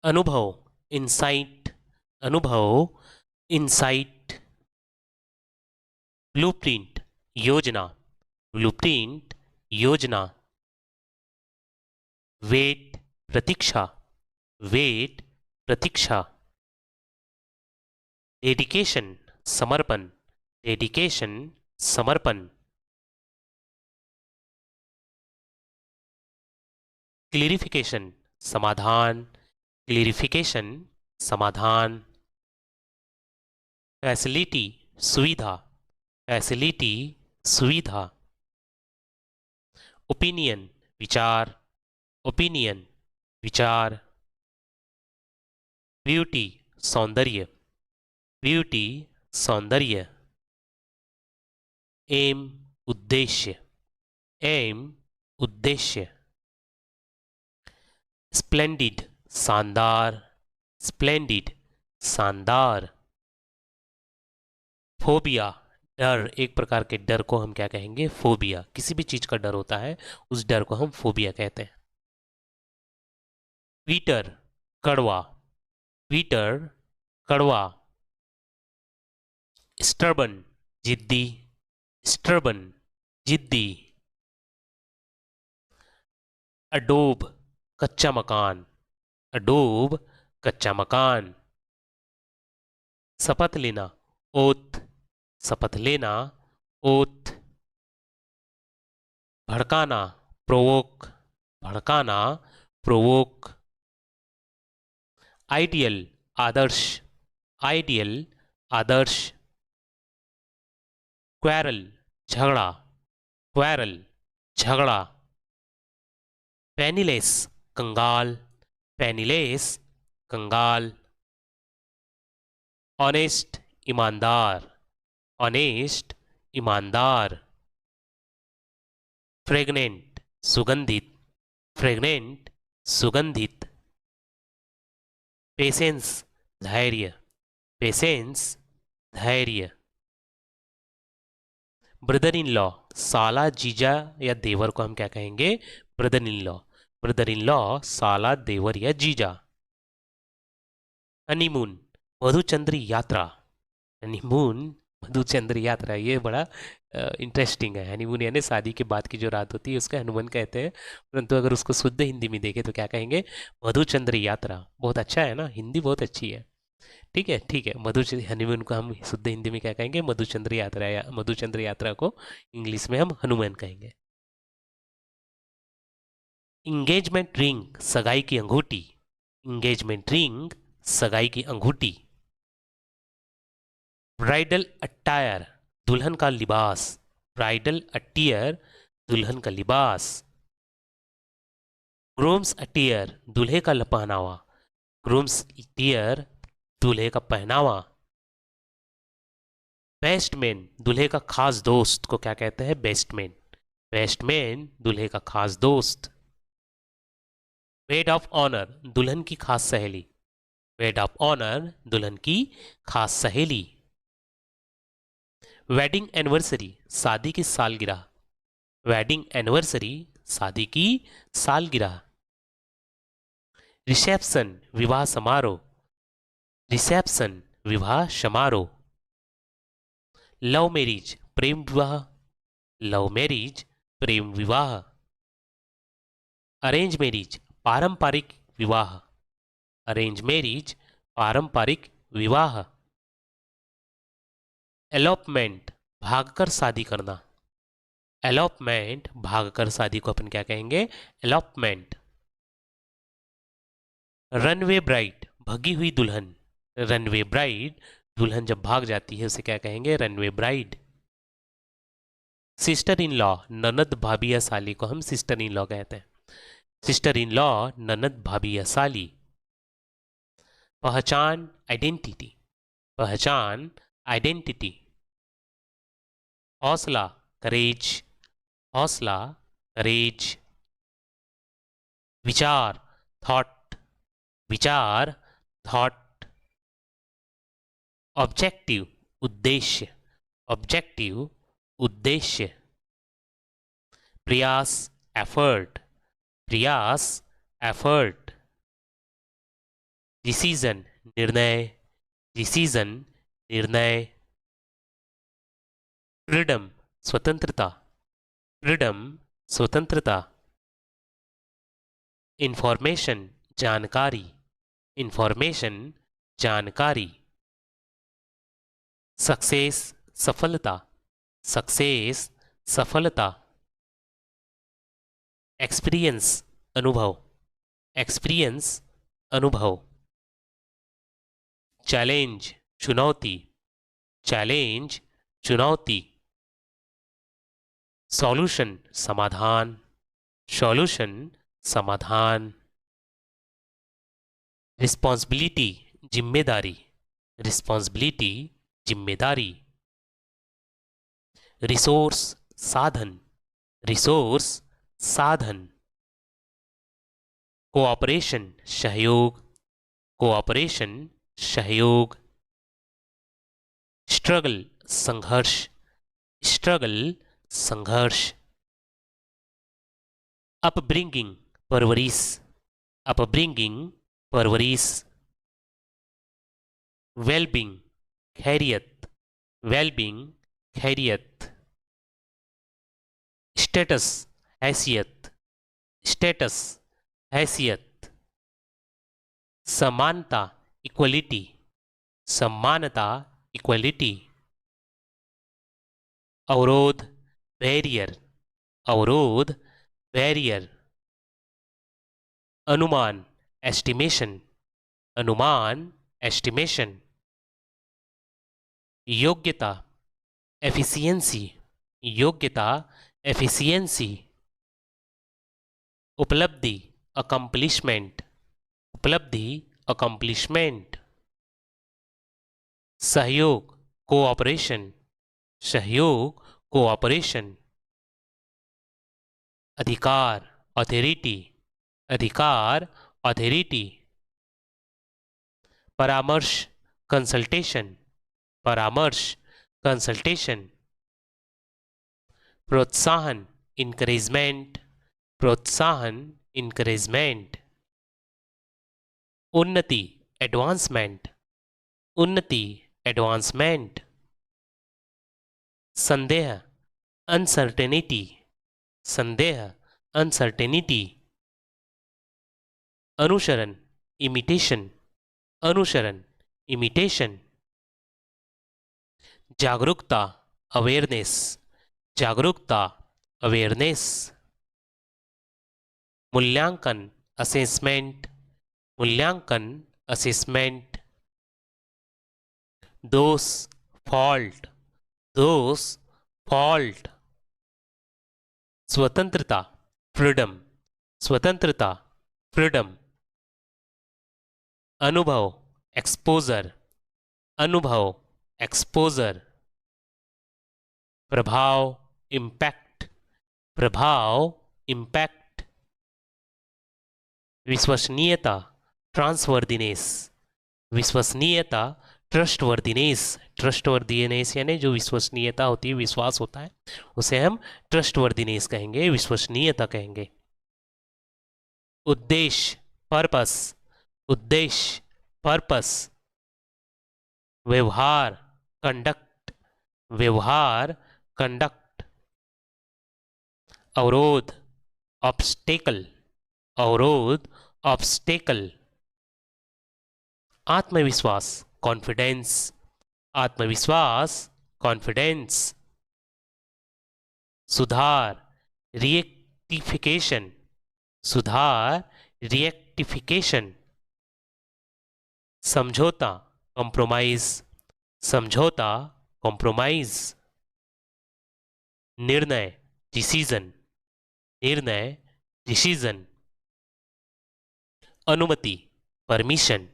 अनुभव, इंसाइट, अनुभव, insight. Blueprint, योजना, ब्लूप्रिंट, योजना। वेट, प्रतीक्षा, वेट, प्रतीक्षा। डेडिकेशन, समर्पण, डेडिकेशन, समर्पण। क्लियरिफिकेशन, समाधान, क्लियरिफिकेशन, समाधान। फैसिलिटी, सुविधा, फैसिलिटी, सुविधा। ओपिनियन, विचार, ओपिनियन, विचार। ब्यूटी, सौंदर्य, ब्यूटी, सौंदर्य। एम, उद्देश्य, एम, उद्देश्य। स्प्लेंडिड, शानदार, स्प्लेंडिड, शानदार। फोबिया, डर, एक प्रकार के डर को हम क्या कहेंगे? फोबिया। किसी भी चीज का डर होता है, उस डर को हम फोबिया कहते हैं। पीटर, कड़वा, पीटर, कड़वा। स्टर्बन, जिद्दी, स्टर्बन, जिद्दी। अडोब, कच्चा मकान, अडोब, कच्चा मकान। शपथ लेना, ओथ, शपथ लेना, ओथ। भड़काना, प्रोवोक, भड़काना, प्रोवोक। आइडियल, आदर्श, आइडियल, आदर्श। क्वेरल, झगड़ा, क्वेरल, झगड़ा। पेनिलेस, कंगाल, पेनिलेस, कंगाल। ऑनेस्ट, ईमानदार, ऑनेस्ट, ईमानदार। फ्रेगनेंट, सुगंधित, फ्रेगनेंट, सुगंधित। पेशेंस, धैर्य, पेशेंस, धैर्य। ब्रदर इन लॉ, साला, जीजा या देवर को हम क्या कहेंगे? Brother in law, brother in law, साला, देवर या जीजा। हनीमून, मधुचंद्री यात्रा, हनीमून, मधुचंद्री यात्रा। ये बड़ा इंटरेस्टिंग है। हनीमून यानी शादी के बाद की जो रात होती है उसका हनुमान कहते हैं, परंतु अगर उसको शुद्ध हिंदी में देखें तो क्या कहेंगे? मधुचंद्री यात्रा। बहुत अच्छा है ना, हिंदी बहुत अच्छी है। ठीक है, ठीक है। मधु हनीमून को हम शुद्ध हिंदी में क्या कहेंगे? मधुचंद्र यात्रा, या मधुचंद्र यात्रा को इंग्लिश में हम हनुमान कहेंगे। इंगेजमेंट रिंग, सगाई की अंगूठी, इंगेजमेंट रिंग, सगाई की अंगूठी। ब्राइडल अटायर, दुल्हन का लिबास, ब्राइडल अटियर, दुल्हन का लिबास। ग्रूम्स अटियर, दूल्हे का पहनावा, ग्रूम्स अटियर, दूल्हे का पहनावा। बेस्टमैन, दूल्हे का खास दोस्त को क्या कहते हैं? बेस्टमैन, बेस्टमैन, दूल्हे का खास दोस्त। मेड ऑफ ऑनर, दुल्हन की खास सहेली, मेड ऑफ ऑनर, दुल्हन की खास सहेली। वेडिंग एनिवर्सरी, शादी की सालगिरह, वेडिंग एनिवर्सरी, शादी की सालगिरह। रिसेप्शन, विवाह समारोह, रिसेप्शन, विवाह समारोह। लव मैरिज, प्रेम विवाह, लव मैरिज, प्रेम विवाह। अरेंज मैरिज, पारंपरिक विवाह, अरेंज मैरिज, पारंपरिक विवाह। एलॉपमेंट, भागकर शादी करना, एलॉपमेंट, भागकर शादी को अपन क्या कहेंगे? एलॉपमेंट। रनवे ब्राइड, भगी हुई दुल्हन, रनवे ब्राइड, दुल्हन जब भाग जाती है उसे क्या कहेंगे? Runway bride. Sister in law, ननद, भाभी या साली को हम सिस्टर इन लॉ कहते हैं, सिस्टर इन लॉ, ननद, भाभी या साली। पहचान, आइडेंटिटी, पहचान, आइडेंटिटी। हौसला, करेज, हौसला, करेज। विचार, थॉट, विचार, थॉट। ऑब्जेक्टिव, उद्देश्य, ऑब्जेक्टिव, उद्देश्य। प्रयास, एफर्ट, प्रयास, एफर्ट। डिसीजन निर्णय, डिसीजन निर्णय। फ्रीडम स्वतंत्रता, फ्रीडम स्वतंत्रता। इंफॉर्मेशन जानकारी, इंफॉर्मेशन जानकारी। सक्सेस सफलता, सक्सेस सफलता। एक्सपीरियंस अनुभव, एक्सपीरियंस अनुभव। चैलेंज चुनौती, चैलेंज चुनौती। सॉल्यूशन समाधान, सॉल्यूशन समाधान। रिस्पॉन्सिबिलिटी जिम्मेदारी, रिस्पॉन्सिबिलिटी जिम्मेदारी। रिसोर्स साधन, रिसोर्स साधन। कोऑपरेशन सहयोग, कोऑपरेशन सहयोग। स्ट्रगल संघर्ष, स्ट्रगल संघर्ष। अपब्रिंगिंग परवरिश, अपब्रिंगिंग परवरिश। वेलबींग खैरियत, वेलबींग खैरियत। स्टेटस हैसियत, स्टेटस हैसियत। समानता इक्वलिटी, समानता इक्वलिटी। अवरोध बैरियर, अवरोध बैरियर। अनुमान एस्टिमेशन, अनुमान एस्टिमेशन। योग्यता एफिशिएंसी, योग्यता एफिशिएंसी। उपलब्धि अकम्पलिशमेंट, उपलब्धि अकम्पलिशमेंट। सहयोग कोऑपरेशन, सहयोग कोऑपरेशन। अधिकार अथॉरिटी, अधिकार अथॉरिटी। परामर्श कंसल्टेशन, परामर्श कंसल्टेशन। प्रोत्साहन इनकरेजमेंट, प्रोत्साहन इनकरेजमेंट। उन्नति एडवांसमेंट, उन्नति एडवांसमेंट। संदेह अनसर्टेनिटी, संदेह अनसर्टेनिटी। अनुसरण इमिटेशन, अनुसरण इमिटेशन। जागरूकता अवेयरनेस, जागरूकता अवेयरनेस। मूल्यांकन असेसमेंट, मूल्यांकन असेसमेंट। दोष फॉल्ट, दोष फॉल्ट। स्वतंत्रता फ्रीडम, स्वतंत्रता फ्रीडम। अनुभव एक्सपोजर, अनुभव एक्सपोजर। प्रभाव इम्पैक्ट, प्रभाव इम्पैक्ट। विश्वसनीयता ट्रांसवर्दिनेस, विश्वसनीयता ट्रस्टवर्दिनेस, ट्रस्टवर्दिनेस यानी जो विश्वसनीयता होती है, विश्वास होता है, उसे हम ट्रस्टवर्दिनेस कहेंगे, विश्वसनीयता कहेंगे। उद्देश्य पर्पस, उद्देश्य पर्पस। व्यवहार कंडक्ट, व्यवहार कंडक्ट। अवरोध ऑब्स्टेकल, अवरोध ऑब्स्टेकल। आत्मविश्वास कॉन्फिडेंस, आत्मविश्वास कॉन्फिडेंस। सुधार रिएक्टिफिकेशन, सुधार रिएक्टिफिकेशन। समझौता कॉम्प्रोमाइज, समझौता कॉम्प्रोमाइज। निर्णय डिसीजन, निर्णय डिसीजन। अनुमति परमिशन,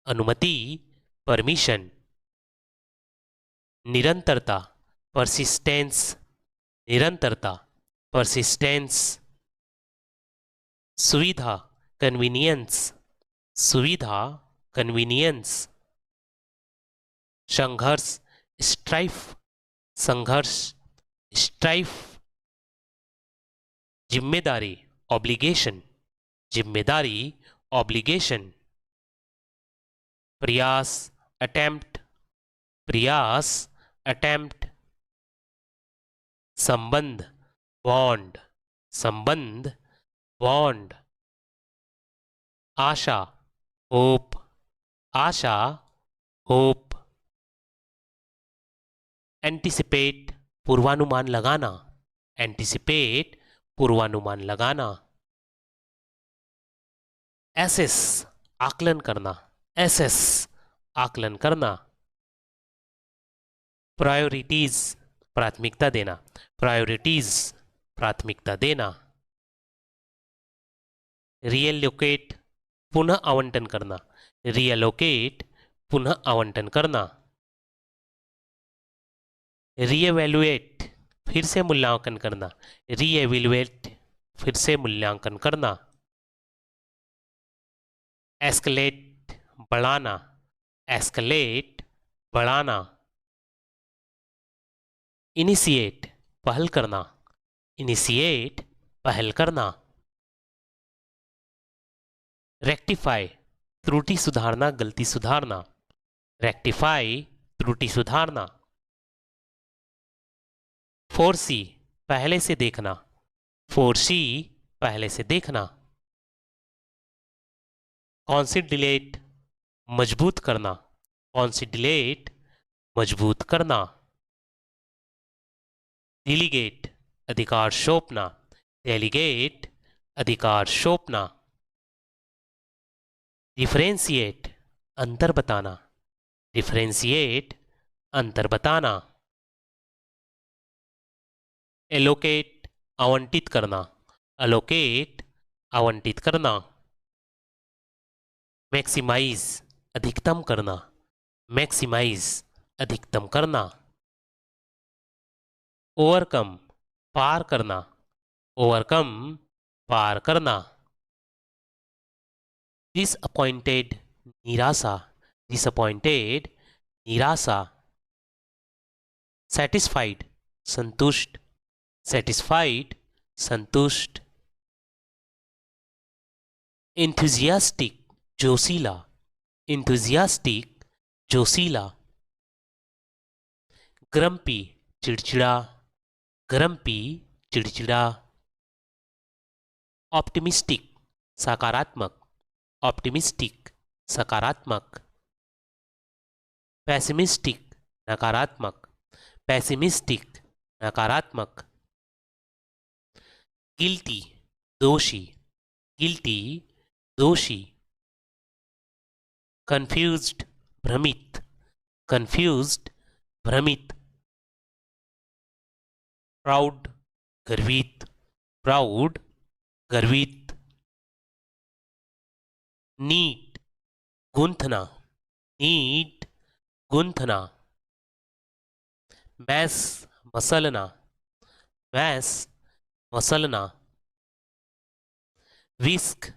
अनुमति परमिशन। निरंतरता परसिस्टेंस, निरंतरता परसिस्टेंस। सुविधा कन्वीनियंस, सुविधा कन्वीनियंस। संघर्ष स्ट्राइफ, संघर्ष स्ट्राइफ। जिम्मेदारी ऑब्लिगेशन, जिम्मेदारी ऑब्लिगेशन। प्रयास, अटेम्प्ट, प्रयास, अटेम्प्ट। संबंध, बॉन्ड, संबंध, बॉन्ड। आशा, होप, आशा, होप। एंटिसिपेट, पूर्वानुमान लगाना, एंटिसिपेट, पूर्वानुमान लगाना। एसेस, आकलन करना, एसेस, आकलन करना। प्रायोरिटीज, प्राथमिकता देना, प्रायोरिटीज, प्राथमिकता देना। रिएलोकेट, पुनः आवंटन करना, रिएलोकेट, पुनः आवंटन करना। रीएवैल्यूएट, फिर से मूल्यांकन करना, रीएवैल्यूएट, फिर से मूल्यांकन करना। एस्केलेट, बढ़ाना, एस्केलेट, बढ़ाना। इनिशिएट, पहल करना, इनिशिएट, पहल करना। रेक्टिफाई, त्रुटि सुधारना, गलती सुधारना, रेक्टिफाई, त्रुटि सुधारना। फोरसी, पहले से देखना, फोरसी, पहले से देखना। कॉन्सिडिलेट, मजबूत करना, कॉन्सिडिलेट, मजबूत करना। डिलीगेट, अधिकार सौंपना, डेलीगेट, अधिकार सौंपना। डिफरेंशिएट, अंतर बताना, डिफरेंशिएट, अंतर बताना। एलोकेट, आवंटित करना, अलोकेट, आवंटित करना। मैक्सिमाइज, अधिकतम करना, मैक्सिमाइज, अधिकतम करना। ओवरकम, पार करना, ओवरकम, पार करना। डिसअपॉइंटेड, निराशा, डिसअपॉइंटेड, निराशा। सेटिस्फाइड, संतुष्ट, सेटिस्फाइड, संतुष्ट। इंथुजियास्टिक, जोशीला, इंथुजियास्टिक, जोशीला। ग्रम्पी, चिड़चिड़ा, ग्रम्पी, चिड़चिड़ा। ऑप्टिमिस्टिक, सकारात्मक, ऑप्टिमिस्टिक, सकारात्मक। पैसिमिस्टिक, नकारात्मक, पैसिमिस्टिक, नकारात्मक। गिल्टी, दोषी, गिल्टी, दोषी। कंफ्यूज्ड, भ्रमित, कंफ्यूज्ड, भ्रमित। प्राउड, गर्वित, प्राउड, गर्वित। नीट, गूंथना, नीट, गूंथना। मैस, मसलना, मैस, मसलना। विस्क,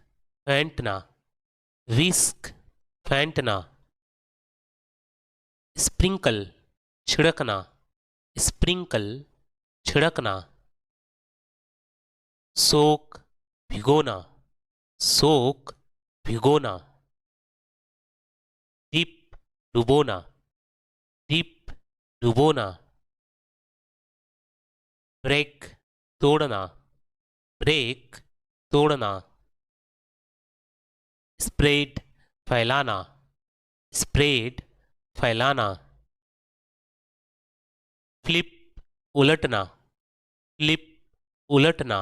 फेंटना, विस्क, फेंटना। स्प्रिंकल, छिड़कना, स्प्रिंकल, छिड़कना। सोक, भिगोना, सोक, भिगोना। डिप, डुबोना, डिप, डुबोना। ब्रेक, तोड़ना, ब्रेक, तोड़ना। स्प्रेड, फैलाना, स्प्रेड, फैलाना। फ्लिप, उलटना, फ्लिप, उलटना।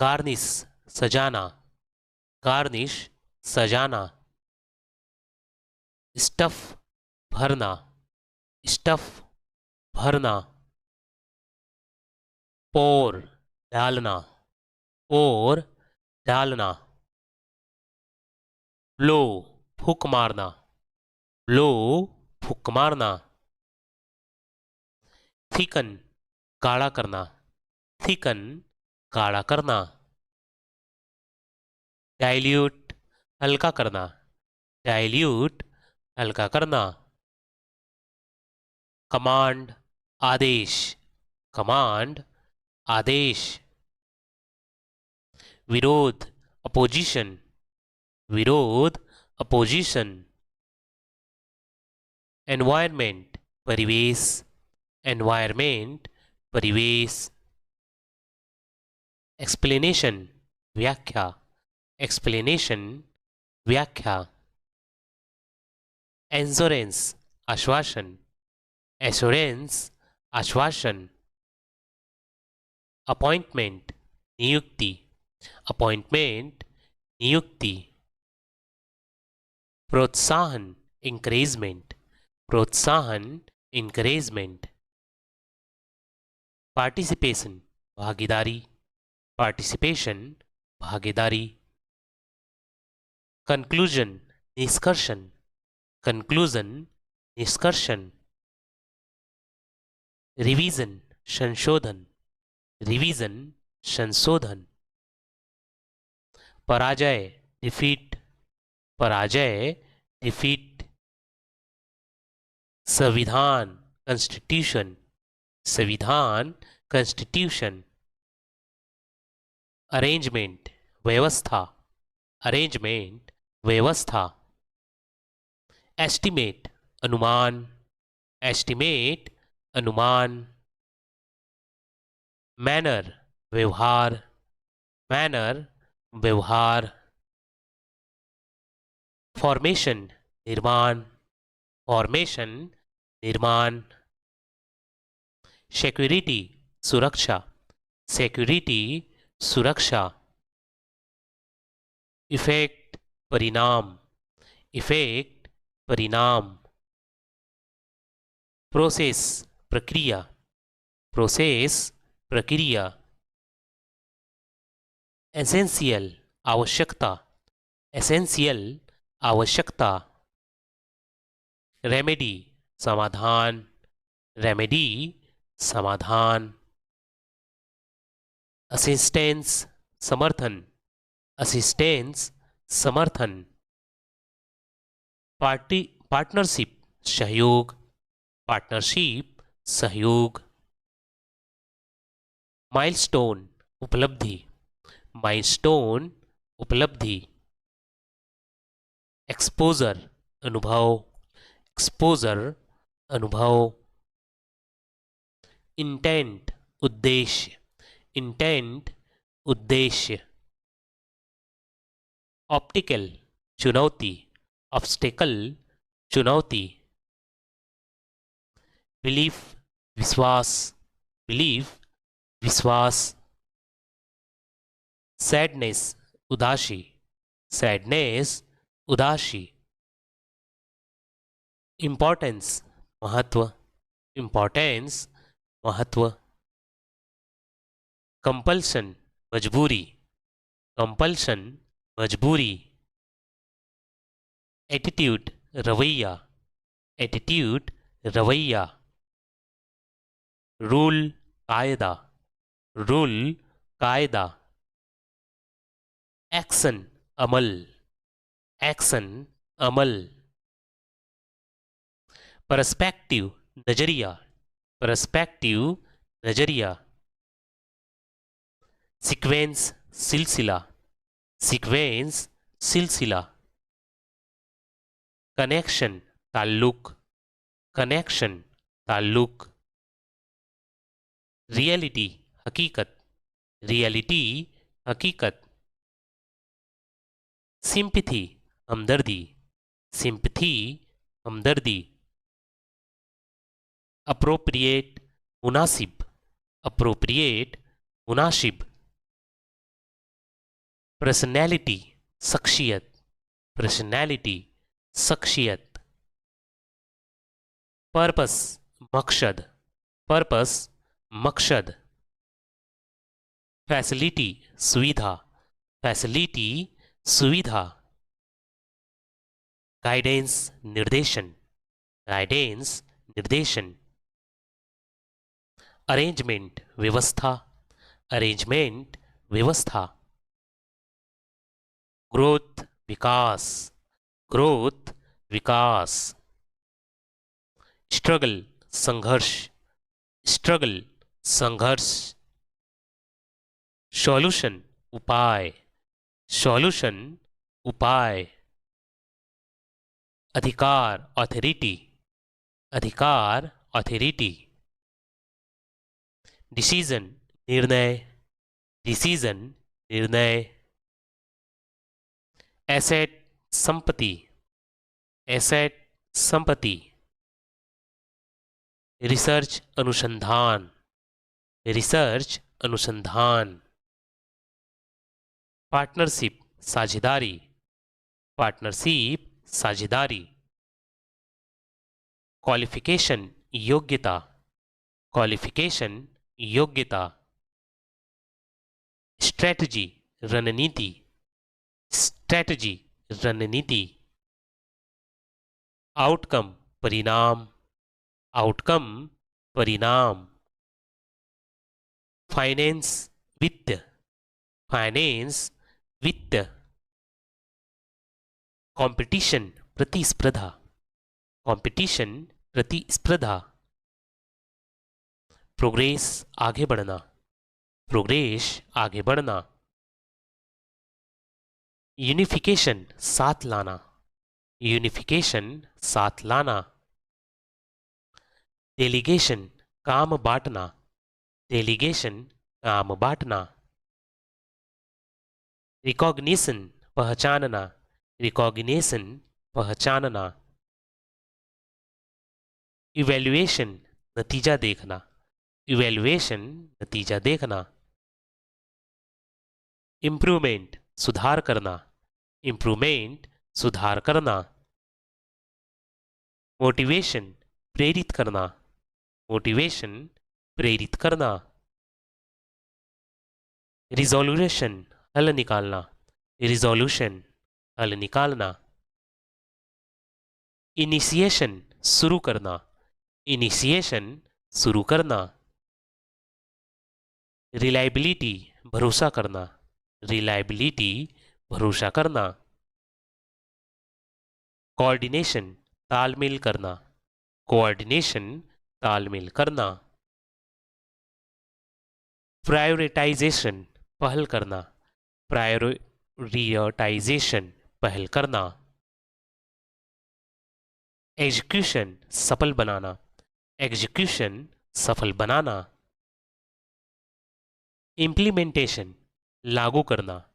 गार्निश, सजाना, गार्निश, सजाना। स्टफ, भरना, स्टफ, भरना। पोर, डालना, पोर, डालना। ब्लो, फूक मारना, ब्लो, फूक मारना। थिकन, गाढ़ा करना, थिकन, गाढ़ा करना। डाइल्यूट, हल्का करना, डाइल्यूट, हल्का करना। कमांड, आदेश, कमांड, आदेश। विरोध, अपोजिशन, विरोध, अपोजिशन, एनवायरमेंट परिवेश, एनवायरमेंट परिवेश, एक्सप्लेनेशन व्याख्या, एक्सप्लेनेशन व्याख्या, एंश्योरेंस आश्वासन, एश्योरेंस आश्वासन, अपॉइंटमेंट नियुक्ति, अपॉइंटमेंट नियुक्ति, प्रोत्साहन इंकरेजमेंट, प्रोत्साहन इंकरेजमेंट, पार्टिसिपेशन भागीदारी, पार्टिसिपेशन भागीदारी, कंक्लूजन निष्कर्षण, कंक्लूजन निष्कर्षण, रिवीजन संशोधन, रिवीजन संशोधन, पराजय डिफीट, पराजय डिफीट, संविधान कॉन्स्टिट्यूशन, संविधान कॉन्स्टिट्यूशन, अरेंजमेंट व्यवस्था, अरेंजमेंट व्यवस्था, एस्टिमेट अनुमान, एस्टिमेट अनुमान, मैनर व्यवहार, मैनर व्यवहार, फॉर्मेशन निर्माण, फॉर्मेशन निर्माण, सिक्योरिटी सुरक्षा, सिक्योरिटी सुरक्षा, इफेक्ट परिणाम, इफेक्ट परिणाम, प्रोसेस प्रक्रिया, प्रोसेस प्रक्रिया, एसेंशियल आवश्यकता, एसेंशियल आवश्यकता, रेमेडी समाधान, रेमेडी समाधान, असिस्टेंस समर्थन, असिस्टेंस समर्थन, पार्टनरशिप सहयोग, पार्टनरशिप सहयोग, माइलस्टोन उपलब्धि, माइलस्टोन उपलब्धि, एक्सपोजर अनुभव, एक्सपोजर अनुभव, इंटेंट उद्देश्य, इंटेंट उद्देश्य, ऑप्टिकल चुनौती, ऑब्स्टेकल चुनौती, बिलीफ विश्वास, बिलीफ विश्वास, सैडनेस उदासी, सैडनेस उदासी, इम्पोर्टेंस महत्व, इम्पोर्टेंस महत्व, कंपल्सन मजबूरी, कंपल्सन मजबूरी, एटीट्यूड रवैया, एटीट्यूड रवैया, रूल कायदा, रूल कायदा, एक्शन अमल, एक्शन अमल, पर्सपेक्टिव नजरिया, पर्सपेक्टिव नजरिया, सीक्वेंस सिलसिला, सीक्वेंस सिलसिला, कनेक्शन ताल्लुक, कनेक्शन ताल्लुक, रियलिटी हकीकत, रियलिटी हकीकत, सिंपैथी हमदर्दी, सिंपैथी हमदर्दी, अप्रोप्रिएट मुनासिब, अप्रोप्रिएट मुनासिब, पर्सनैलिटी शख्सियत, पर्सनैलिटी शख्सियत, पर्पस मकसद, पर्पस मकसद, फैसिलिटी सुविधा, फैसिलिटी सुविधा, गाइडेंस निर्देशन, गाइडेंस निर्देशन, अरेंजमेंट व्यवस्था, अरेंजमेंट व्यवस्था, ग्रोथ विकास, ग्रोथ विकास, स्ट्रगल संघर्ष, स्ट्रगल संघर्ष, सॉल्यूशन उपाय, सॉल्यूशन उपाय, अधिकार ऑथोरिटी, अधिकार ऑथोरिटी। डिसीजन निर्णय, डिसीजन निर्णय। एसेट संपत्ति, एसेट संपत्ति। रिसर्च अनुसंधान, रिसर्च अनुसंधान। पार्टनरशिप साझेदारी, पार्टनरशिप साझेदारी। क्वालिफिकेशन योग्यता, क्वालिफिकेशन योग्यता। स्ट्रेटजी रणनीति, स्ट्रेटजी रणनीति। आउटकम परिणाम, आउटकम परिणाम। फाइनेंस वित्त, फाइनेंस वित्त। कंपटीशन प्रतिस्पर्धा, कंपटीशन प्रतिस्पर्धा। प्रोग्रेस आगे बढ़ना, प्रोग्रेस आगे बढ़ना। यूनिफिकेशन साथ लाना, यूनिफिकेशन साथ लाना। डेलीगेशन काम बांटना, डेलीगेशन काम बांटना। रिकॉग्निशन पहचानना, रिकॉग्निशन पहचानना। इवैल्यूएशन नतीजा देखना, इवैल्यूएशन नतीजा देखना। इम्प्रूवमेंट सुधार करना, इम्प्रूवमेंट सुधार करना। मोटिवेशन प्रेरित करना, मोटिवेशन प्रेरित करना। रिजोल्यूशन हल निकालना, रिजोल्यूशन हल निकालना। इनिशिएशन शुरू करना, इनिशिएशन शुरू करना। रिलायबिलिटी भरोसा करना, रिलायबिलिटी भरोसा करना। कोऑर्डिनेशन तालमेल करना, कोऑर्डिनेशन तालमेल करना। प्रायोरिटाइजेशन पहल करना, प्रायोरिटाइजेशन पहल करना। एग्जीक्यूशन सफल बनाना, एग्जीक्यूशन सफल बनाना। इम्प्लीमेंटेशन लागू करना,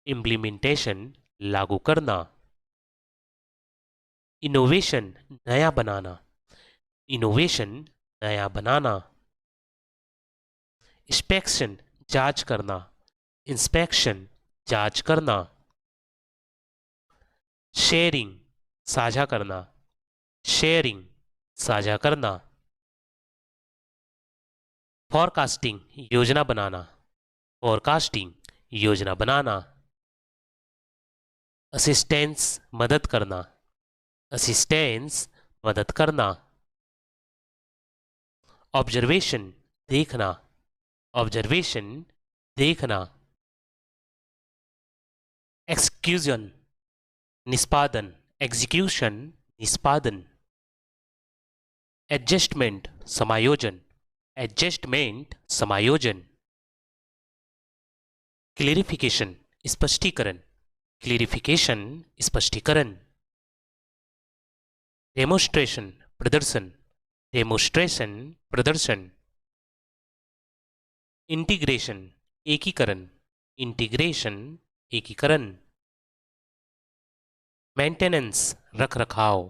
इम्प्लीमेंटेशन लागू करना। इनोवेशन नया बनाना, इनोवेशन नया बनाना। इंस्पेक्शन जांच करना, इंस्पेक्शन जांच करना। शेयरिंग साझा करना, शेयरिंग साझा करना। फॉरकास्टिंग योजना बनाना, फॉरकास्टिंग योजना बनाना। असिस्टेंस मदद करना, असिस्टेंस मदद करना। ऑब्जर्वेशन देखना, ऑब्जर्वेशन देखना। एक्सक्यूजन निष्पादन, एग्जीक्यूशन निष्पादन। एडजस्टमेंट समायोजन, एडजस्टमेंट समायोजन। क्लेरिफिकेशन स्पष्टीकरण, क्लेरिफिकेशन स्पष्टीकरण। डेमोस्ट्रेशन प्रदर्शन, डेमोस्ट्रेशन प्रदर्शन। इंटीग्रेशन एकीकरण, इंटीग्रेशन एकीकरण। मेंटेनेंस रखरखाव,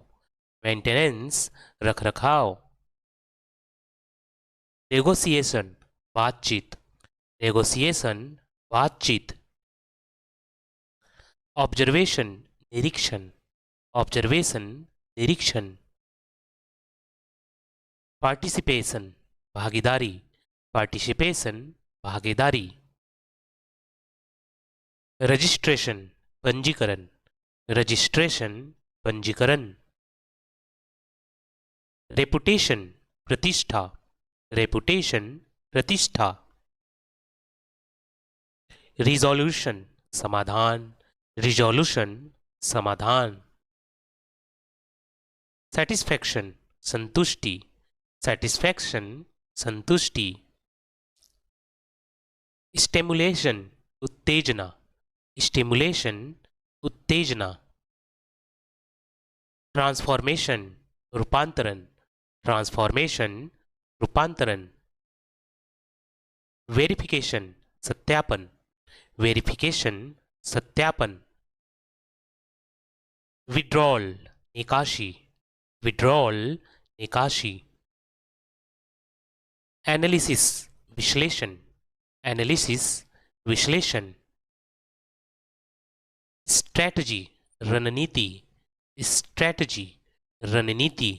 मेंटेनेंस रखरखाव। नेगोशिएशन बातचीत, नेगोशिएशन बातचीत। ऑब्जर्वेशन निरीक्षण, ऑब्जर्वेशन निरीक्षण। पार्टिसिपेशन भागीदारी, पार्टिसिपेशन भागीदारी। रजिस्ट्रेशन पंजीकरण, रजिस्ट्रेशन पंजीकरण। रेपुटेशन प्रतिष्ठा, रेपुटेशन प्रतिष्ठा। रिजोल्यूशन समाधान, रिजोल्यूशन समाधान। सेटिस्फैक्शन संतुष्टि, सेटिस्फैक्शन संतुष्टि। स्टिमुलेशन उत्तेजना, स्टिमुलेशन उत्तेजना। ट्रांसफॉर्मेशन रूपांतरण, ट्रांसफॉर्मेशन रूपांतरण, वेरिफिकेशन सत्यापन, वेरिफिकेशन सत्यापन, विड्रॉल निकाशी, विड्रॉल निकाशी, एनालिसिस विश्लेषण, एनालिसिस विश्लेषण, स्ट्रैटेजी रणनीति, स्ट्रैटेजी रणनीति,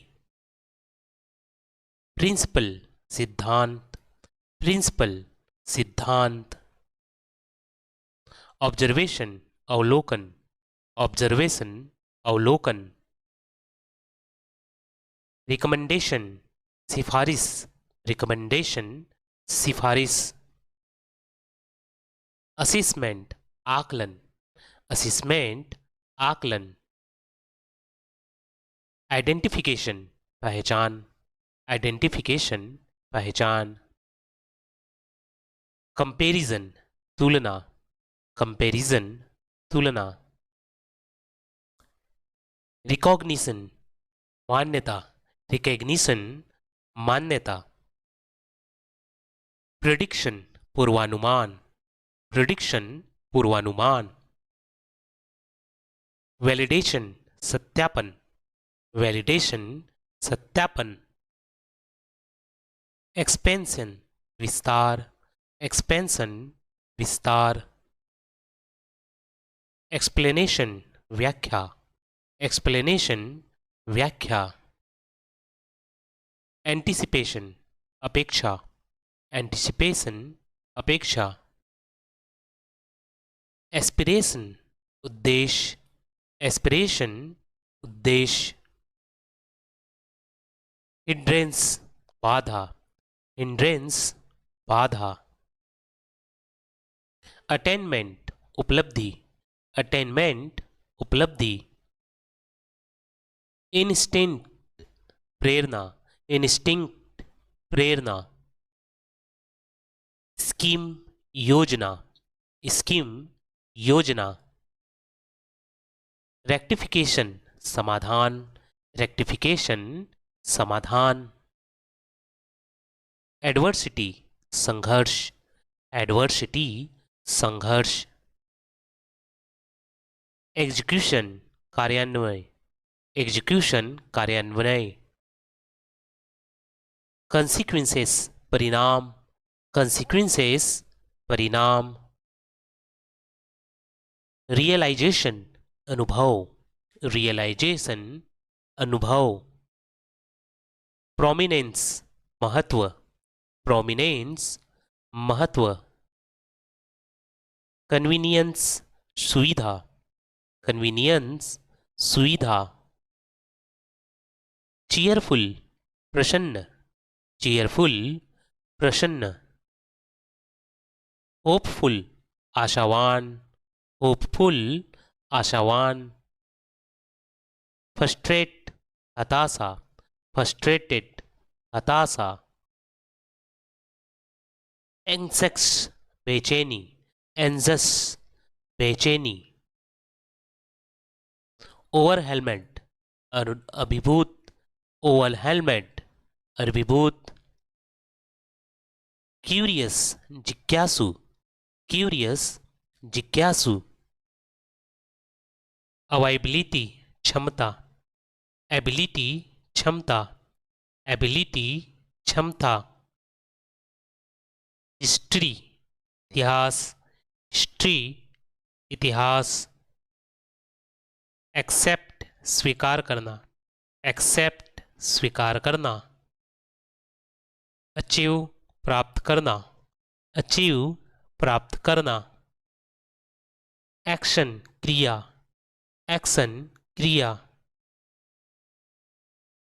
प्रिंसिपल सिद्धांत, प्रिंसिपल सिद्धांत, ऑब्जर्वेशन अवलोकन, ऑब्जर्वेशन अवलोकन, रिकमेंडेशन सिफारिश, रिकमेंडेशन सिफारिश, असेसमेंट आकलन, असेसमेंट आकलन, आइडेंटिफिकेशन पहचान, आइडेंटिफिकेशन पहचान, कंपैरिजन तुलना, कंपैरिजन तुलना, रिकॉग्निशन मान्यता, रिकॉग्निशन मान्यता, प्रेडिक्शन पूर्वानुमान, प्रेडिक्शन पूर्वानुमान, वैलिडेशन सत्यापन, वैलिडेशन सत्यापन, एक्सपेंशन विस्तार, एक्सपेंशन विस्तार, एक्सप्लेनेशन व्याख्या, एक्सप्लेनेशन व्याख्या, एंटिसिपेशन अपेक्षा, एंटिसिपेशन अपेक्षा, एस्पिरेशन उद्देश्य, एस्पिरेशन उद्देश्य, हिंड्रेंस बाधा, हिंड्रेंस बाधा, अटेनमेंट उपलब्धि, अटेनमेंट उपलब्धि, इंस्टिंक्ट प्रेरणा, इंस्टिंक्ट प्रेरणा, स्कीम योजना, स्कीम योजना, रेक्टिफिकेशन समाधान, रेक्टिफिकेशन समाधान, एडवर्सिटी संघर्ष, एडवर्सिटी संघर्ष, एग्जीक्यूशन कार्यान्वयन, एग्जीक्यूशन कार्यान्वयन, कंसिक्वेंसेस परिणाम, कंसिक्वेंसेस परिणाम, रियलाइजेशन अनुभव, रियलाइजेशन अनुभव, प्रोमिनेंस महत्व, प्रोमिनेंस महत्व, कन्वीनियंस सुविधा, कन्वीनियंस सुविधा, चीयरफुल प्रसन्न, चीयरफुल प्रसन्न, होपफुल आशावान, होपफुल आशावान, फ्रस्ट्रेट हताशा, फ्रस्ट्रेटेड हताशा, एंग्जस बेचैनी, एंजस बेचैनी, ओवरहेलमेंट अभिभूत, ओवरहेलमेंट अभिभूत, क्यूरियस जिज्ञासु, क्यूरियस जिज्ञासु, अवेबिलिटी क्षमता, एबिलिटी क्षमता, एबिलिटी क्षमता, हिस्ट्री इतिहास, हिस्ट्री इतिहास, एक्सेप्ट स्वीकार करना, एक्सेप्ट स्वीकार करना, अचीव प्राप्त करना, अचीव प्राप्त करना, एक्शन क्रिया, एक्शन क्रिया,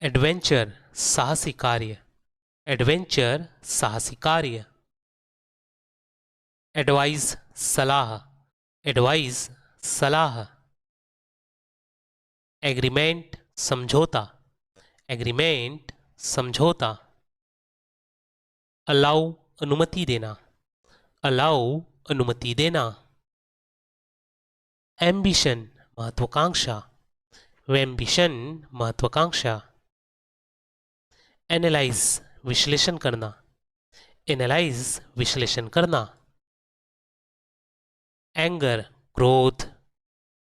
एडवेंचर साहसी कार्य, एडवेंचर साहसी कार्य, एडवाइस सलाह, एडवाइस सलाह, एग्रीमेंट समझौता, एग्रीमेंट समझौता, अलाउ अनुमति देना, अलाउ अनुमति देना, एम्बिशन महत्वाकांक्षा, एम्बिशन महत्वाकांक्षा, एनालाइज विश्लेषण करना, एनालाइज विश्लेषण करना, एंगर क्रोध,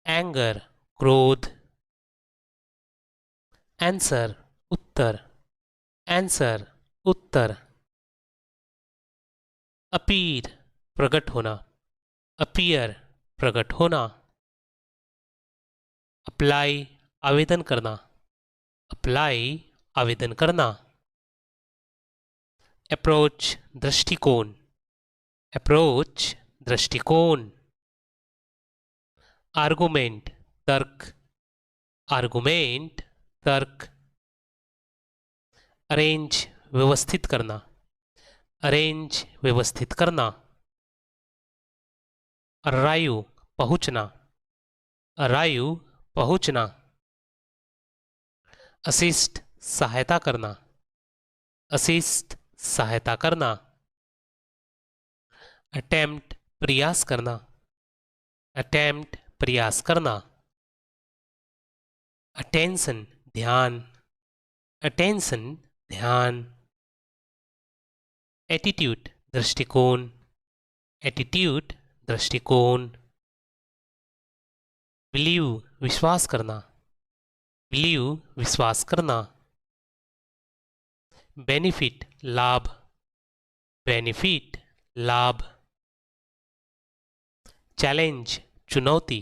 एंगर क्रोध, आंसर उत्तर, आंसर उत्तर, अपीयर प्रकट होना, अपीयर प्रकट होना, अप्लाई आवेदन करना, अप्लाई आवेदन करना, अप्रोच दृष्टिकोण, अप्रोच दृष्टिकोण, आर्गुमेंट तर्क, आर्गुमेंट तर्क, अरेंज व्यवस्थित करना, अरेंज व्यवस्थित करना, अरायु पहुंचना, अरायु पहुंचना, असिस्ट सहायता करना, असिस्ट सहायता करना, अटेम्प्ट प्रयास करना, अटेम्प्ट प्रयास करना, अटेंशन ध्यान, अटेंशन ध्यान, एटीट्यूड दृष्टिकोण, एटीट्यूड दृष्टिकोण, बिलीव विश्वास करना, बिलीव विश्वास करना, बेनिफिट लाभ, बेनिफिट लाभ, चैलेंज चुनौती,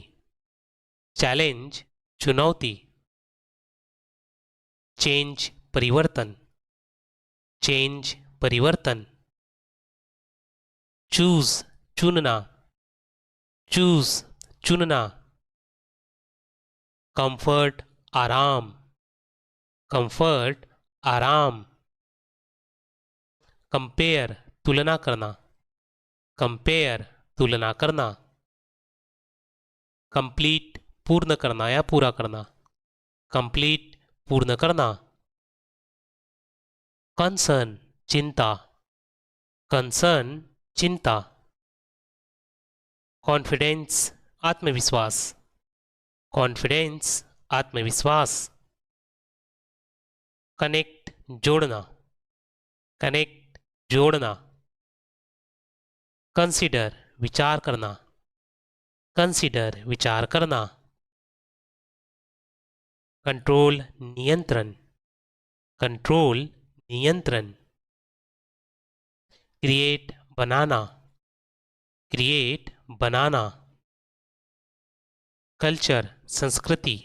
चैलेंज चुनौती, चेंज परिवर्तन, चेंज परिवर्तन, चूज चुनना, चूज चुनना, कंफर्ट आराम, कंफर्ट आराम, कंपेयर तुलना करना, कंपेयर तुलना करना, कंप्लीट पूर्ण करना या पूरा करना, कंप्लीट पूर्ण करना, कंसर्न चिंता, कंसर्न चिंता, कॉन्फिडेंस आत्मविश्वास, कॉन्फिडेंस आत्मविश्वास, कनेक्ट जोड़ना, कनेक्ट जोड़ना, कंसीडर विचार करना, कंसीडर विचार करना, कंट्रोल नियंत्रण, कंट्रोल नियंत्रण, क्रिएट बनाना, क्रिएट बनाना, कल्चर संस्कृति,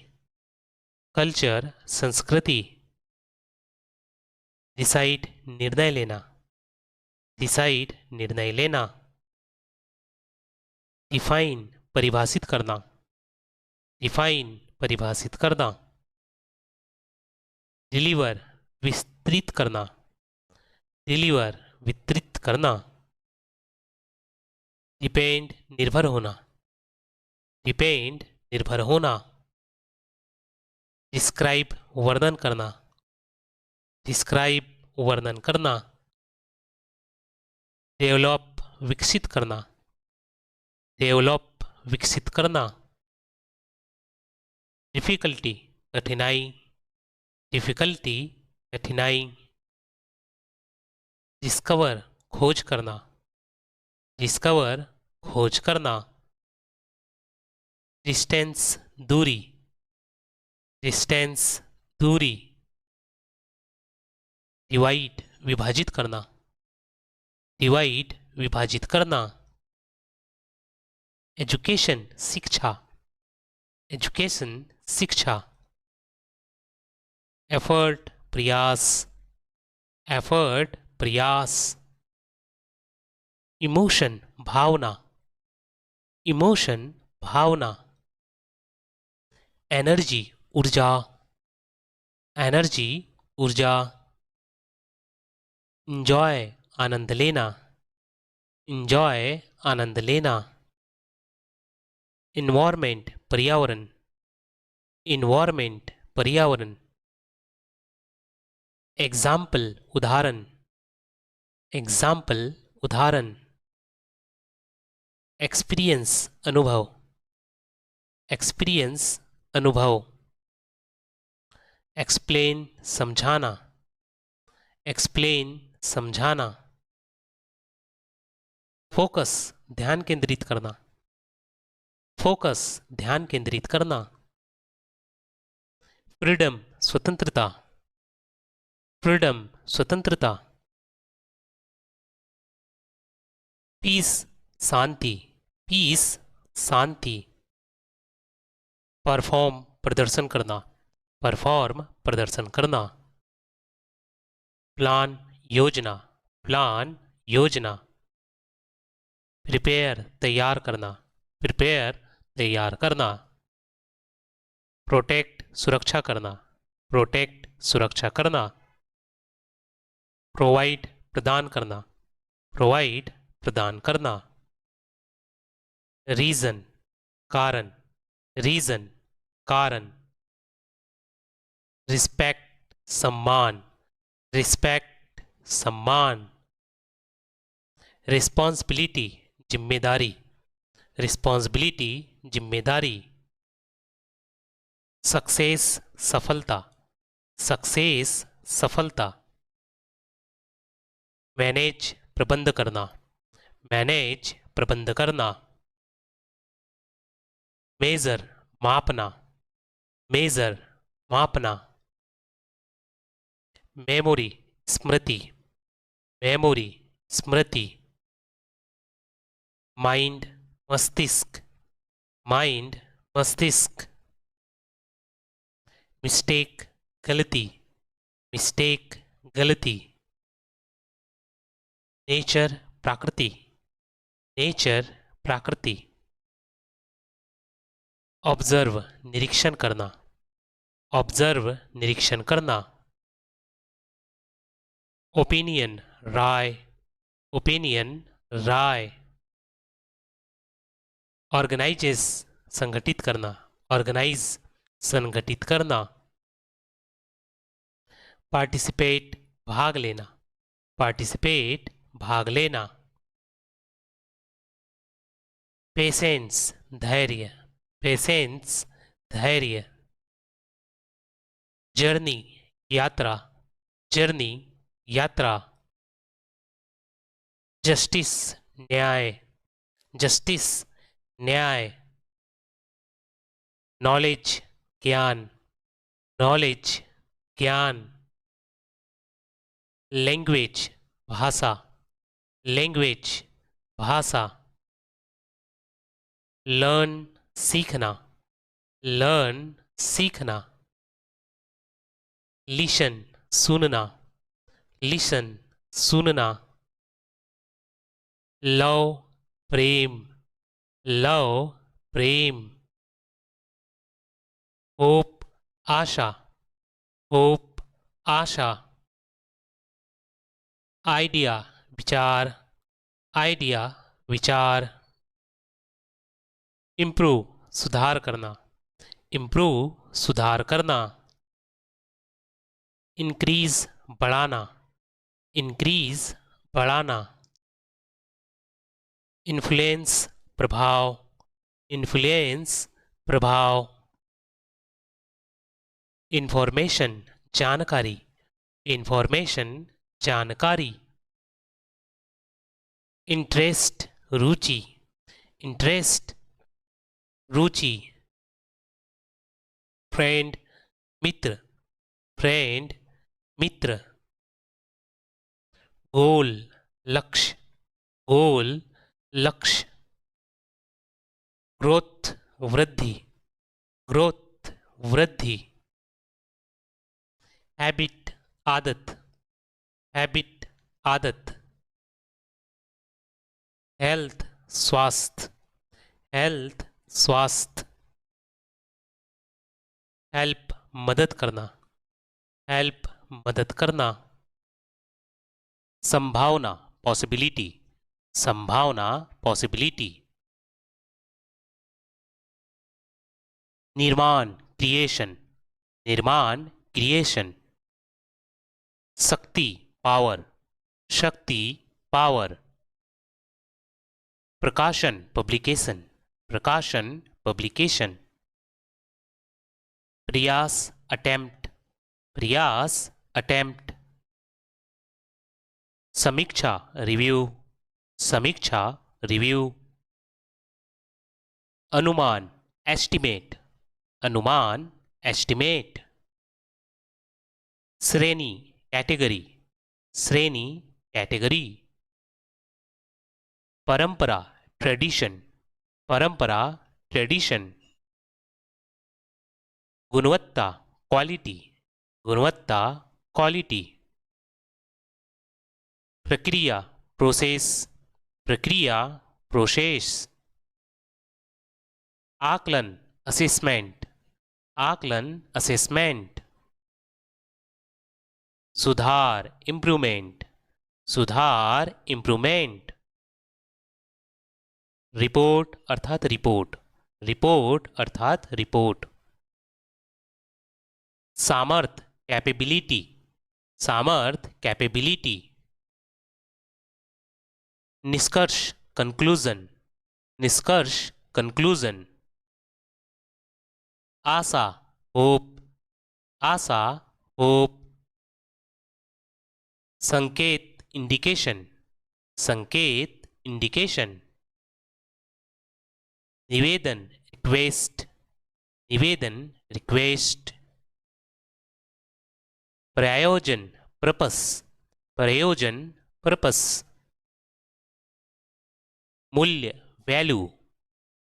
कल्चर संस्कृति, डिसाइड निर्णय लेना, डिसाइड निर्णय लेना, डिफाइन परिभाषित करना, डिफाइन परिभाषित करना, डिलीवर विस्तृत करना, डिलीवर वितरित करना, डिपेंड निर्भर होना, डिपेंड निर्भर होना, डिस्क्राइब वर्णन करना, डिस्क्राइब वर्णन करना, डेवलप विकसित करना, डेवलप विकसित करना, डिफिकल्टी कठिनाई, डिफिकल्टी कठिनाई, डिस्कवर खोज करना, डिस्कवर खोज करना, डिस्टेंस दूरी, डिस्टेंस दूरी, डिवाइड विभाजित करना, डिवाइड विभाजित करना, एजुकेशन शिक्षा, एजुकेशन शिक्षा, एफर्ट प्रयास, एफर्ट प्रयास, इमोशन भावना, इमोशन भावना, एनर्जी ऊर्जा, एनर्जी ऊर्जा, इंजॉय आनंद लेना, इंजॉय आनंद लेना, इन्वायरमेंट पर्यावरण, इन्वायरमेंट पर्यावरण, एग्जाम्पल उदाहरण, एग्जाम्पल उदाहरण, एक्सपीरियंस अनुभव, एक्सपीरियंस अनुभव, एक्सप्लेन समझाना, एक्सप्लेन समझाना। फोकस ध्यान केंद्रित करना, फोकस ध्यान केंद्रित करना। फ्रीडम स्वतंत्रता, फ्रीडम स्वतंत्रता। पीस शांति, पीस शांति। परफॉर्म प्रदर्शन करना, परफॉर्म प्रदर्शन करना। प्लान योजना, प्लान योजना। प्रिपेयर तैयार करना, प्रिपेयर तैयार करना। प्रोटेक्ट सुरक्षा करना, प्रोटेक्ट सुरक्षा करना। प्रोवाइड प्रदान करना, प्रोवाइड प्रदान करना। रीजन कारण, रीजन कारण। रिस्पेक्ट सम्मान, रिस्पेक्ट सम्मान। रिस्पॉन्सिबिलिटी जिम्मेदारी, रिस्पॉन्सिबिलिटी जिम्मेदारी। सक्सेस सफलता, सक्सेस सफलता। मैनेज प्रबंध करना, मैनेज प्रबंध करना। मेजर मापना, मेजर मापना। मेमोरी स्मृति, मेमोरी स्मृति। माइंड मस्तिष्क, माइंड मस्तिष्क। मिस्टेक गलती, मिस्टेक गलती। नेचर प्रकृति, नेचर प्रकृति। ऑब्जर्व निरीक्षण करना, ऑब्जर्व निरीक्षण करना। ओपिनियन राय, ओपिनियन राय। ऑर्गेनाइजेस संगठित करना, ऑर्गेनाइज संगठित करना। पार्टिसिपेट भाग लेना, पार्टिसिपेट भाग लेना। पेशेंस धैर्य, पेशेंस धैर्य। जर्नी यात्रा, जर्नी यात्रा। जस्टिस न्याय, जस्टिस न्याय। नॉलेज ज्ञान, नॉलेज ज्ञान। लैंग्वेज भाषा, लैंग्वेज भाषा। लर्न सीखना, लर्न सीखना। लिसन सुनना, लिसन सुनना। लव प्रेम, लव प्रेम। होप आशा, होप आशा। आइडिया विचार, आइडिया विचार। इम्प्रूव सुधार करना, इम्प्रूव सुधार करना। इंक्रीज बढ़ाना, इंक्रीज बढ़ाना। इन्फ्लुएंस प्रभाव, इन्फ्लुएंस प्रभाव। इंफॉर्मेशन जानकारी, इंफॉर्मेशन जानकारी। इंटरेस्ट रुचि, इंटरेस्ट रुचि। फ्रेंड मित्र, फ्रेंड मित्र। गोल लक्ष्य, गोल लक्ष्य। ग्रोथ वृद्धि, ग्रोथ वृद्धि। हैबिट आदत, हैबिट आदत। हेल्थ स्वास्थ्य, हेल्थ स्वास्थ्य। हेल्प मदद करना, हेल्प मदद करना। संभावना पॉसिबिलिटी, संभावना पॉसिबिलिटी। निर्माण क्रिएशन, निर्माण क्रिएशन। शक्ति पावर, शक्ति पावर। प्रकाशन पब्लिकेशन, प्रकाशन पब्लिकेशन। प्रयास अटेम्प्ट, प्रयास अटेम्प्ट, समीक्षा रिव्यू, समीक्षा रिव्यू, अनुमान एस्टिमेट, अनुमान एस्टिमेट, श्रेणी कैटेगरी, श्रेणी कैटेगरी, परंपरा ट्रेडिशन, परंपरा ट्रेडिशन, गुणवत्ता क्वालिटी, गुणवत्ता क्वालिटी, प्रक्रिया प्रोसेस, प्रक्रिया प्रोसेस, आकलन असेसमेंट, आकलन असेसमेंट, सुधार इम्प्रूवमेंट, सुधार इम्प्रूवमेंट, रिपोर्ट अर्थात रिपोर्ट, रिपोर्ट अर्थात रिपोर्ट, सामर्थ कैपेबिलिटी, सामर्थ कैपेबिलिटी, निष्कर्ष कंक्लूजन, निष्कर्ष कंक्लूजन, आशा होप, आशा होप, संकेत इंडिकेशन, संकेत इंडिकेशन, निवेदन रिक्वेस्ट, निवेदन रिक्वेस्ट, प्रयोजन पर्पस, प्रयोजन पर्पस, मूल्य वैल्यू,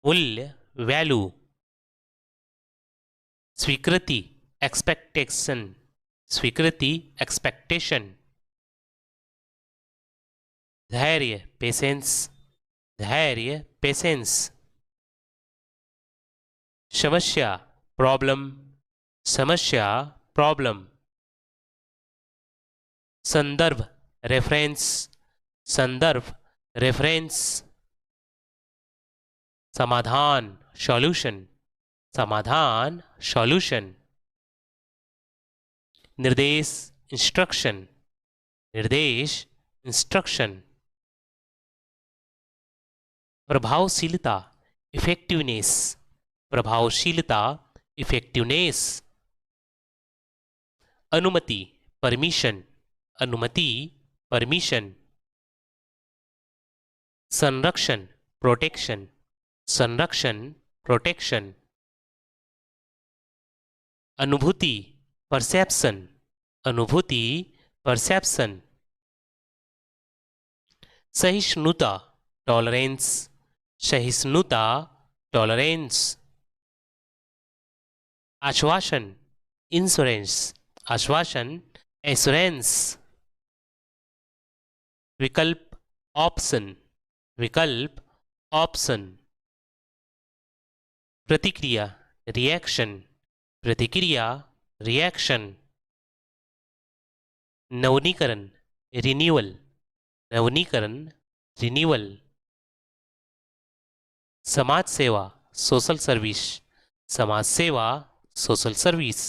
मूल्य वैल्यू, स्वीकृति एक्सपेक्टेशन, स्वीकृति एक्सपेक्टेशन, धैर्य पेशेंस, धैर्य पेशेंस, समस्या प्रॉब्लम, समस्या प्रॉब्लम, संदर्भ रेफरेंस, संदर्भ रेफरेंस, समाधान सॉल्यूशन, समाधान सॉल्यूशन, निर्देश इंस्ट्रक्शन, निर्देश इंस्ट्रक्शन, प्रभावशीलता इफेक्टिवनेस, प्रभावशीलता इफेक्टिवनेस, अनुमति परमिशन, अनुमति परमिशन, संरक्षण प्रोटेक्शन, संरक्षण प्रोटेक्शन, अनुभूति परसेप्शन, अनुभूति परसेप्शन, सहिष्णुता टॉलरेंस, सहिष्णुता टॉलरेंस, आश्वासन इंश्योरेंस, आश्वासन एश्योरेंस, विकल्प ऑप्शन, विकल्प ऑप्शन, प्रतिक्रिया रिएक्शन, प्रतिक्रिया रिएक्शन, नवनीकरण रिन्यूअल, नवनीकरण रिन्यूअल, समाज सेवा सोशल सर्विस, समाज सेवा सोशल सर्विस,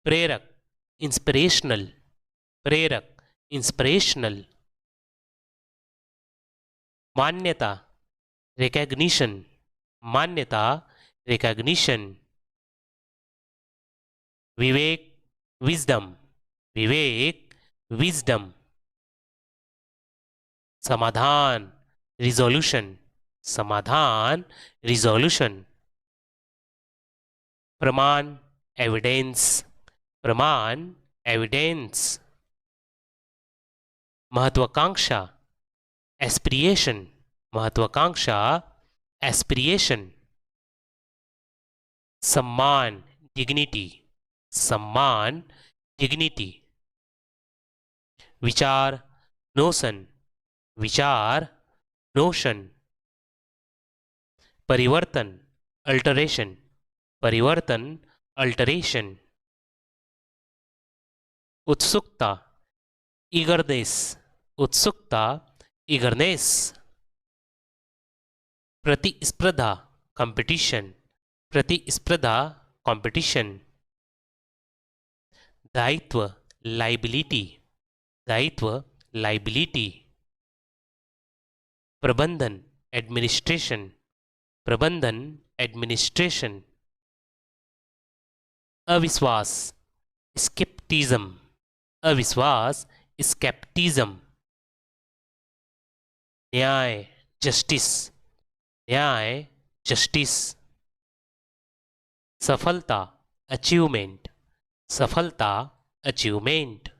प्रेरक इंस्पिरेशनल, प्रेरक इंस्पिरेशनल, मान्यता रिकॉग्निशन, मान्यता रिकॉग्निशन, विवेक विजडम, विवेक विजडम, समाधान रिजोल्यूशन, समाधान रिजोल्यूशन, प्रमाण एविडेंस, प्रमाण एविडेंस, महत्वाकांक्षा एस्पिरेशन, महत्वाकांक्षा एस्पिरेशन, सम्मान डिग्निटी, सम्मान डिग्निटी, विचार नोशन, विचार नोशन, परिवर्तन अल्टरेशन, परिवर्तन अल्टरेशन, उत्सुकता ईगरनेस, उत्सुकता ईगरनेस, प्रतिस्पर्धा कंपटीशन, प्रतिस्पर्धा कंपटीशन, दायित्व लाइबिलिटी, दायित्व लाइबिलिटी, प्रबंधन एडमिनिस्ट्रेशन, प्रबंधन एडमिनिस्ट्रेशन, अविश्वास स्केप्टिज्म, अविश्वास स्केप्टिज्म। न्याय जस्टिस, न्याय जस्टिस। सफलता अचीवमेंट, सफलता अचीवमेंट।